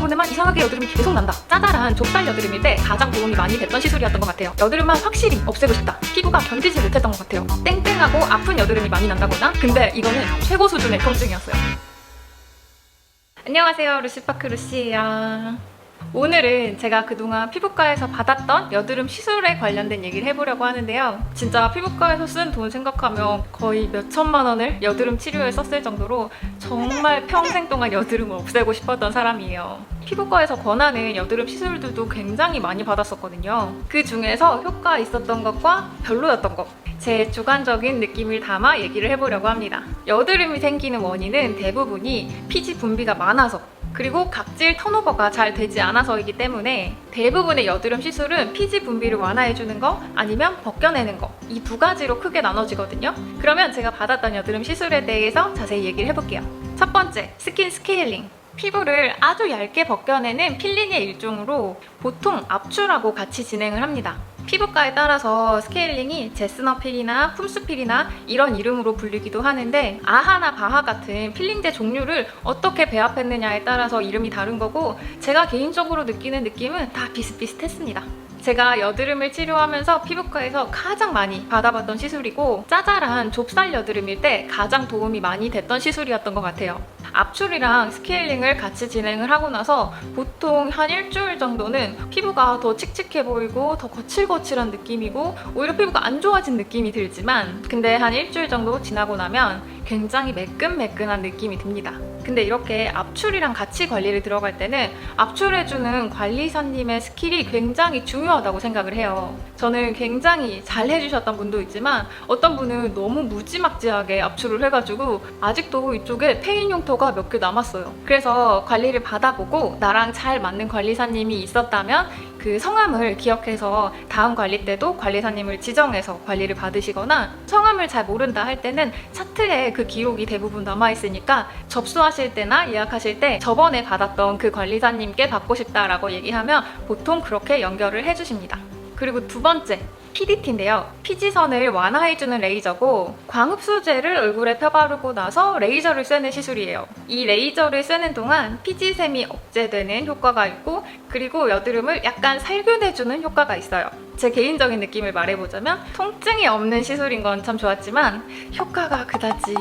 부분에만 이상하게 여드름이 계속 난다. 짜잘한 좁쌀 여드름일 때 가장 도움이 많이 됐던 시술이었던 것 같아요. 여드름만 확실히 없애고 싶다. 피부가 견디지 못했던 것 같아요. 땡땡하고 아픈 여드름이 많이 난다거나. 근데 이거는 최고 수준의 통증이었어요. 안녕하세요, 루시파크 루시예요. 오늘은 제가 그동안 피부과에서 받았던 여드름 시술에 관련된 얘기를 해보려고 하는데요. 진짜 피부과에서 쓴 돈 생각하면 거의 몇 천만 원을 여드름 치료에 썼을 정도로 정말 평생 동안 여드름을 없애고 싶었던 사람이에요. 피부과에서 권하는 여드름 시술들도 굉장히 많이 받았었거든요. 그 중에서 효과 있었던 것과 별로였던 것, 제 주관적인 느낌을 담아 얘기를 해보려고 합니다. 여드름이 생기는 원인은 대부분이 피지 분비가 많아서, 그리고 각질 턴오버가 잘 되지 않아서이기 때문에 대부분의 여드름 시술은 피지 분비를 완화해주는 거 아니면 벗겨내는 거, 이 두 가지로 크게 나눠지거든요. 그러면 제가 받았던 여드름 시술에 대해서 자세히 얘기를 해볼게요. 첫 번째, 스킨 스케일링. 피부를 아주 얇게 벗겨내는 필링의 일종으로 보통 압출하고 같이 진행을 합니다. 피부과에 따라서 스케일링이 제스너필이나 쿰스필이나 이런 이름으로 불리기도 하는데, 아하나 바하 같은 필링제 종류를 어떻게 배합했느냐에 따라서 이름이 다른 거고, 제가 개인적으로 느끼는 느낌은 다 비슷비슷했습니다. 제가 여드름을 치료하면서 피부과에서 가장 많이 받아봤던 시술이고, 짜잘한 좁쌀 여드름일 때 가장 도움이 많이 됐던 시술이었던 것 같아요. 압출이랑 스케일링을 같이 진행을 하고 나서 보통 한 일주일 정도는 피부가 더 칙칙해 보이고 더 거칠거칠한 느낌이고 오히려 피부가 안 좋아진 느낌이 들지만, 근데 한 일주일 정도 지나고 나면 굉장히 매끈매끈한 느낌이 듭니다. 근데 이렇게 압출이랑 같이 관리를 들어갈 때는 압출해주는 관리사님의 스킬이 굉장히 중요하다고 생각을 해요. 저는 굉장히 잘 해주셨던 분도 있지만 어떤 분은 너무 무지막지하게 압출을 해가지고 아직도 이쪽에 페인 흉터가 몇 개 남았어요. 그래서 관리를 받아보고 나랑 잘 맞는 관리사님이 있었다면 그 성함을 기억해서 다음 관리 때도 관리사님을 지정해서 관리를 받으시거나, 성함을 잘 모른다 할 때는 차트에 그 기록이 대부분 남아있으니까 접수하실 때나 예약하실 때 저번에 받았던 그 관리사님께 받고 싶다라고 얘기하면 보통 그렇게 연결을 해주십니다. 그리고 두 번째, PDT인데요. 피지선을 완화해주는 레이저고, 광흡수제를 얼굴에 펴바르고 나서 레이저를 쐬는 시술이에요. 이 레이저를 쐬는 동안 피지샘이 억제되는 효과가 있고, 그리고 여드름을 약간 살균해주는 효과가 있어요. 제 개인적인 느낌을 말해보자면 통증이 없는 시술인 건 참 좋았지만 효과가 그다지,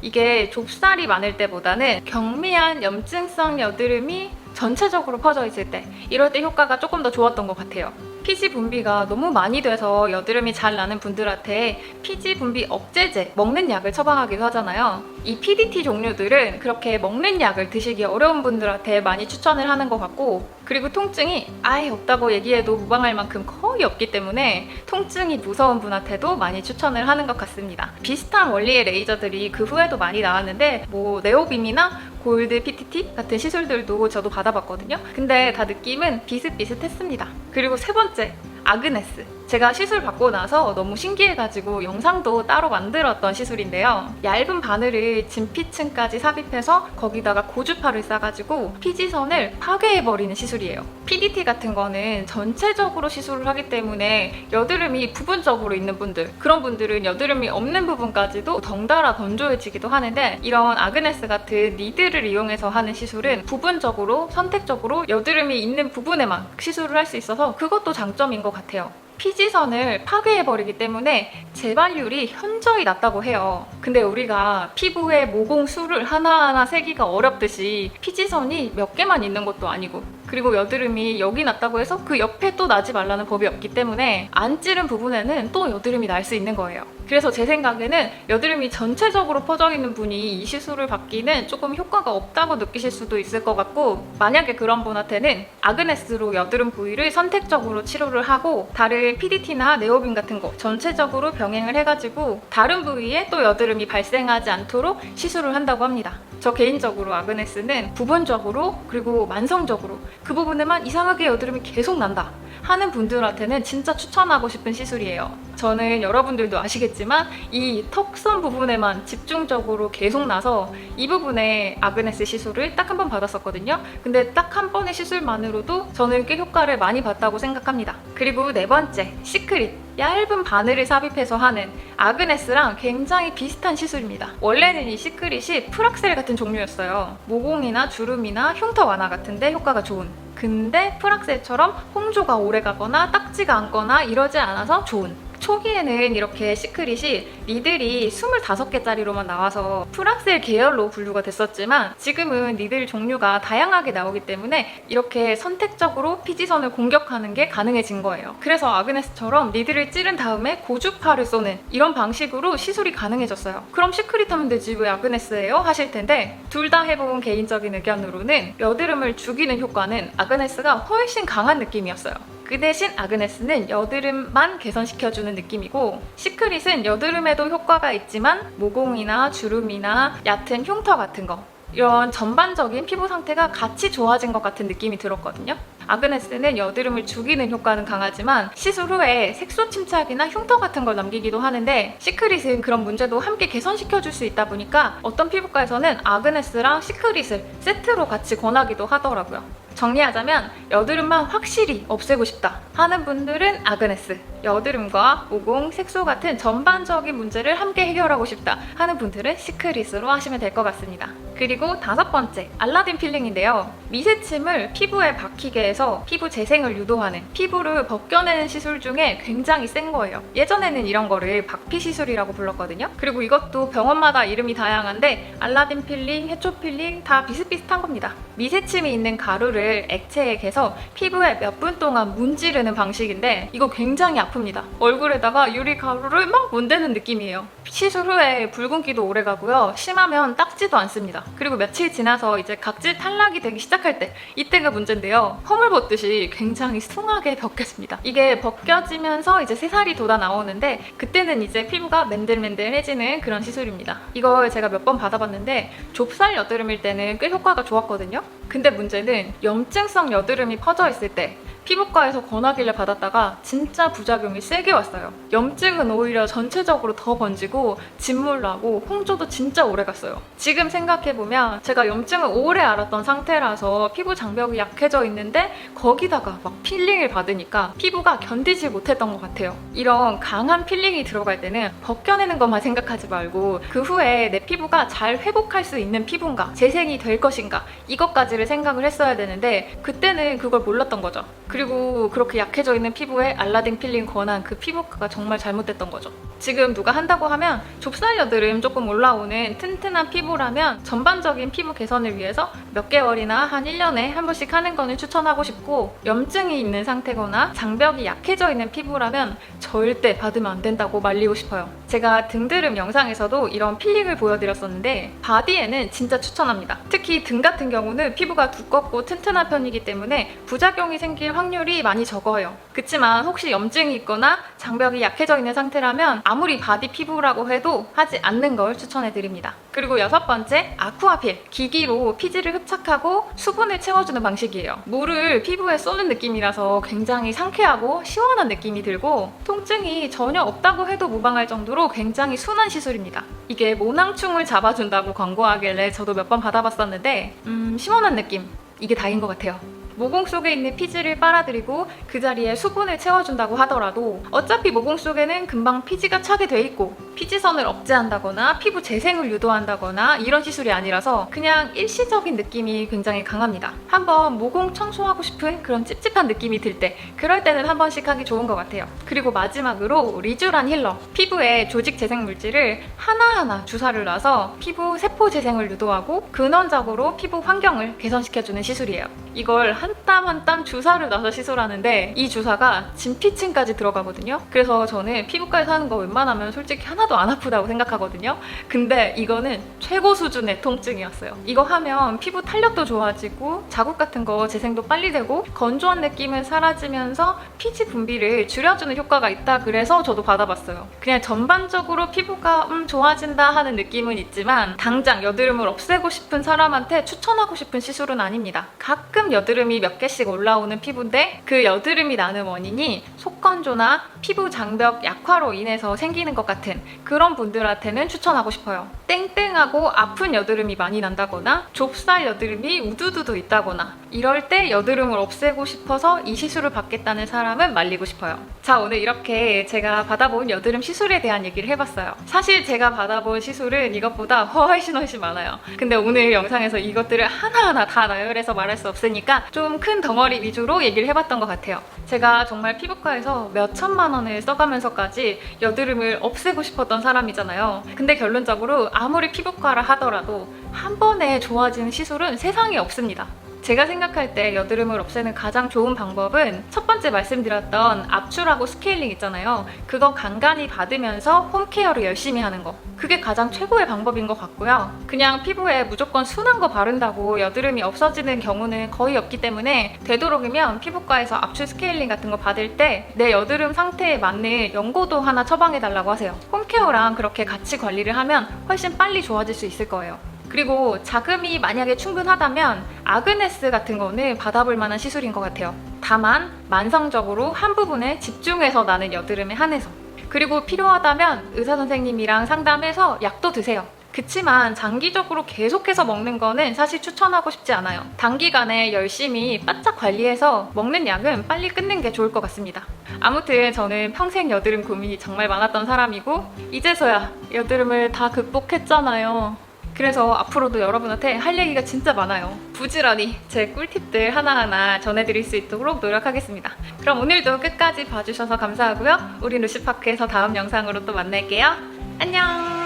이게 좁쌀이 많을 때보다는 경미한 염증성 여드름이 전체적으로 퍼져 있을 때, 이럴 때 효과가 조금 더 좋았던 것 같아요. 피지 분비가 너무 많이 돼서 여드름이 잘 나는 분들한테 피지 분비 억제제, 먹는 약을 처방하기도 하잖아요. 이 PDT 종류들은 그렇게 먹는 약을 드시기 어려운 분들한테 많이 추천을 하는 것 같고, 그리고 통증이 아예 없다고 얘기해도 무방할 만큼 거의 없기 때문에 통증이 무서운 분한테도 많이 추천을 하는 것 같습니다. 비슷한 원리의 레이저들이 그 후에도 많이 나왔는데, 뭐 네오빔이나 골드 PTT 같은 시술들도 저도 받아봤거든요. 근데 다 느낌은 비슷비슷했습니다. 그리고 세 번째, 아그네스. 제가 시술 받고 나서 너무 신기해가지고 영상도 따로 만들었던 시술인데요. 얇은 바늘을 진피층까지 삽입해서 거기다가 고주파를 싸가지고 피지선을 파괴해버리는 시술이에요. PDT 같은 거는 전체적으로 시술을 하기 때문에 여드름이 부분적으로 있는 분들, 그런 분들은 여드름이 없는 부분까지도 덩달아 건조해지기도 하는데, 이런 아그네스 같은 니드를 이용해서 하는 시술은 부분적으로 선택적으로 여드름이 있는 부분에만 시술을 할 수 있어서 그것도 장점인 것 같아요. 피지선을 파괴해버리기 때문에 재발률이 현저히 낮다고 해요. 근데 우리가 피부에 모공수를 하나하나 세기가 어렵듯이 피지선이 몇 개만 있는 것도 아니고, 그리고 여드름이 여기 났다고 해서 그 옆에 또 나지 말라는 법이 없기 때문에 안 찌른 부분에는 또 여드름이 날 수 있는 거예요. 그래서 제 생각에는 여드름이 전체적으로 퍼져 있는 분이 이 시술을 받기는 조금 효과가 없다고 느끼실 수도 있을 것 같고, 만약에 그런 분한테는 아그네스로 여드름 부위를 선택적으로 치료를 하고 다른 PDT나 네오빔 같은 거 전체적으로 병행을 해가지고 다른 부위에 또 여드름이 발생하지 않도록 시술을 한다고 합니다. 저 개인적으로 아그네스는 부분적으로 그리고 만성적으로 그 부분에만 이상하게 여드름이 계속 난다 하는 분들한테는 진짜 추천하고 싶은 시술이에요. 저는 여러분들도 아시겠지만 이 턱선 부분에만 집중적으로 계속 나서 이 부분에 아그네스 시술을 딱 한 번 받았었거든요. 근데 딱 한 번의 시술만으로도 저는 꽤 효과를 많이 봤다고 생각합니다. 그리고 네 번째, 시크릿. 얇은 바늘을 삽입해서 하는 아그네스랑 굉장히 비슷한 시술입니다. 원래는 이 시크릿이 프락셀 같은 종류였어요. 모공이나 주름이나 흉터 완화 같은데 효과가 좋은. 근데 프락셀처럼 홍조가 오래 가거나 딱지가 않거나 이러지 않아서 좋은. 초기에는 이렇게 시크릿이 니들이 25개짜리로만 나와서 프락셀 계열로 분류가 됐었지만 지금은 니들 종류가 다양하게 나오기 때문에 이렇게 선택적으로 피지선을 공격하는 게 가능해진 거예요. 그래서 아그네스처럼 니들을 찌른 다음에 고주파를 쏘는 이런 방식으로 시술이 가능해졌어요. 그럼 시크릿 하면 되지 왜 아그네스예요? 하실 텐데 둘 다 해본 개인적인 의견으로는 여드름을 죽이는 효과는 아그네스가 훨씬 강한 느낌이었어요. 그 대신 아그네스는 여드름만 개선시켜주는 느낌이고 시크릿은 여드름에도 효과가 있지만 모공이나 주름이나 얕은 흉터 같은 거 이런 전반적인 피부 상태가 같이 좋아진 것 같은 느낌이 들었거든요. 아그네스는 여드름을 죽이는 효과는 강하지만 시술 후에 색소 침착이나 흉터 같은 걸 남기기도 하는데 시크릿은 그런 문제도 함께 개선시켜줄 수 있다 보니까 어떤 피부과에서는 아그네스랑 시크릿을 세트로 같이 권하기도 하더라고요. 정리하자면 여드름만 확실히 없애고 싶다 하는 분들은 아그네스, 여드름과 모공, 색소 같은 전반적인 문제를 함께 해결하고 싶다 하는 분들은 시크릿으로 하시면 될 것 같습니다. 그리고 다섯 번째, 알라딘 필링인데요. 미세침을 피부에 박히게 해서 피부 재생을 유도하는, 피부를 벗겨내는 시술 중에 굉장히 센 거예요. 예전에는 이런 거를 박피 시술이라고 불렀거든요. 그리고 이것도 병원마다 이름이 다양한데 알라딘 필링, 해초 필링 다 비슷비슷한 겁니다. 미세침이 있는 가루를 액체에 개서 피부에 몇 분 동안 문지르는 방식인데 이거 굉장히 아픕니다. 얼굴에다가 유리 가루를 막 문대는 느낌이에요. 시술 후에 붉은기도 오래 가고요. 심하면 딱지도 않습니다. 그리고 며칠 지나서 이제 각질 탈락이 되기 시작할 때 이때가 문제인데요. 허물 벗듯이 굉장히 숭하게 벗겨집니다. 이게 벗겨지면서 이제 새살이 돋아 나오는데 그때는 이제 피부가 맨들맨들해지는 그런 시술입니다. 이걸 제가 몇 번 받아봤는데 좁쌀 여드름일 때는 꽤 효과가 좋았거든요. 근데 문제는 염증성 여드름이 퍼져 있을 때 피부과에서 권하길래 받았다가 진짜 부작용이 세게 왔어요. 염증은 오히려 전체적으로 더 번지고 진물 나고 홍조도 진짜 오래 갔어요. 지금 생각해보면 제가 염증을 오래 앓았던 상태라서 피부 장벽이 약해져 있는데 거기다가 막 필링을 받으니까 피부가 견디지 못했던 것 같아요. 이런 강한 필링이 들어갈 때는 벗겨내는 것만 생각하지 말고 그 후에 내 피부가 잘 회복할 수 있는 피부인가, 재생이 될 것인가 이것까지를 생각을 했어야 되는데 그때는 그걸 몰랐던 거죠. 그리고 그렇게 약해져 있는 피부에 알라딘 필링 권한 그 피부과가 정말 잘못됐던 거죠. 지금 누가 한다고 하면 좁쌀 여드름 조금 올라오는 튼튼한 피부라면 전반적인 피부 개선을 위해서 몇 개월이나 한 1년에 한 번씩 하는 거는 추천하고 싶고 염증이 있는 상태거나 장벽이 약해져 있는 피부라면 절대 받으면 안 된다고 말리고 싶어요. 제가 등드름 영상에서도 이런 필링을 보여드렸었는데 바디에는 진짜 추천합니다. 특히 등 같은 경우는 피부가 두껍고 튼튼한 편이기 때문에 부작용이 생길 확률이 많이 적어요. 그치만 혹시 염증이 있거나 장벽이 약해져 있는 상태라면 아무리 바디 피부라고 해도 하지 않는 걸 추천해드립니다. 그리고 여섯 번째, 아쿠아필. 기기로 피지를 흡착하고 수분을 채워주는 방식이에요. 물을 피부에 쏘는 느낌이라서 굉장히 상쾌하고 시원한 느낌이 들고 통증이 전혀 없다고 해도 무방할 정도로 굉장히 순한 시술입니다. 이게 모낭충을 잡아준다고 광고하길래 저도 몇 번 받아봤었는데 시원한 느낌, 이게 다인 것 같아요. 모공 속에 있는 피지를 빨아들이고 그 자리에 수분을 채워준다고 하더라도 어차피 모공 속에는 금방 피지가 차게 돼 있고 피지선을 억제한다거나 피부 재생을 유도한다거나 이런 시술이 아니라서 그냥 일시적인 느낌이 굉장히 강합니다. 한번 모공 청소하고 싶은 그런 찝찝한 느낌이 들 때 그럴 때는 한 번씩 하기 좋은 것 같아요. 그리고 마지막으로 리쥬란 힐러. 피부에 조직 재생 물질을 하나하나 주사를 놔서 피부 세포 재생을 유도하고 근원적으로 피부 환경을 개선시켜주는 시술이에요. 이걸 한 땀 한 땀 주사를 놔서 시술하는데 이 주사가 진피층까지 들어가거든요. 그래서 저는 피부과에서 하는 거 웬만하면 솔직히 하나도 안 아프다고 생각하거든요. 근데 이거는 최고 수준의 통증이었어요. 이거 하면 피부 탄력도 좋아지고 자국 같은 거 재생도 빨리 되고 건조한 느낌은 사라지면서 피지 분비를 줄여주는 효과가 있다 그래서 저도 받아봤어요. 그냥 전반적으로 피부가 좋아진다 하는 느낌은 있지만 당장 여드름을 없애고 싶은 사람한테 추천하고 싶은 시술은 아닙니다. 가끔 여드름이 여드름이 몇 개씩 올라오는 피부인데 그 여드름이 나는 원인이 속건조나 피부 장벽 약화로 인해서 생기는 것 같은 그런 분들한테는 추천하고 싶어요. 땡땡하고 아픈 여드름이 많이 난다거나 좁쌀 여드름이 우두두두 있다거나 이럴 때 여드름을 없애고 싶어서 이 시술을 받겠다는 사람은 말리고 싶어요. 자, 오늘 이렇게 제가 받아본 여드름 시술에 대한 얘기를 해봤어요. 사실 제가 받아본 시술은 이것보다 훨씬 많아요. 근데 오늘 영상에서 이것들을 하나하나 다 나열해서 말할 수 없으니까 좀 큰 덩어리 위주로 얘기를 해봤던 것 같아요. 제가 정말 피부과에서 몇 천만 원을 써가면서까지 여드름을 없애고 싶었던 사람이잖아요. 근데 결론적으로 아무리 피부과를 하더라도 한 번에 좋아지는 시술은 세상에 없습니다. 제가 생각할 때 여드름을 없애는 가장 좋은 방법은 첫 번째 말씀드렸던 압출하고 스케일링 있잖아요. 그거 간간히 받으면서 홈케어를 열심히 하는 거. 그게 가장 최고의 방법인 것 같고요. 그냥 피부에 무조건 순한 거 바른다고 여드름이 없어지는 경우는 거의 없기 때문에 되도록이면 피부과에서 압출 스케일링 같은 거 받을 때 내 여드름 상태에 맞는 연고도 하나 처방해달라고 하세요. 홈케어랑 그렇게 같이 관리를 하면 훨씬 빨리 좋아질 수 있을 거예요. 그리고 자금이 만약에 충분하다면 아그네스 같은 거는 받아볼 만한 시술인 것 같아요. 다만 만성적으로 한 부분에 집중해서 나는 여드름에 한해서. 그리고 필요하다면 의사 선생님이랑 상담해서 약도 드세요. 그치만 장기적으로 계속해서 먹는 거는 사실 추천하고 싶지 않아요. 단기간에 열심히 바짝 관리해서 먹는 약은 빨리 끊는 게 좋을 것 같습니다. 아무튼 저는 평생 여드름 고민이 정말 많았던 사람이고 이제서야 여드름을 다 극복했잖아요. 그래서 앞으로도 여러분한테 할 얘기가 진짜 많아요. 부지런히 제 꿀팁들 하나하나 전해드릴 수 있도록 노력하겠습니다. 그럼 오늘도 끝까지 봐주셔서 감사하고요. 우리 루시파크에서 다음 영상으로 또 만날게요. 안녕!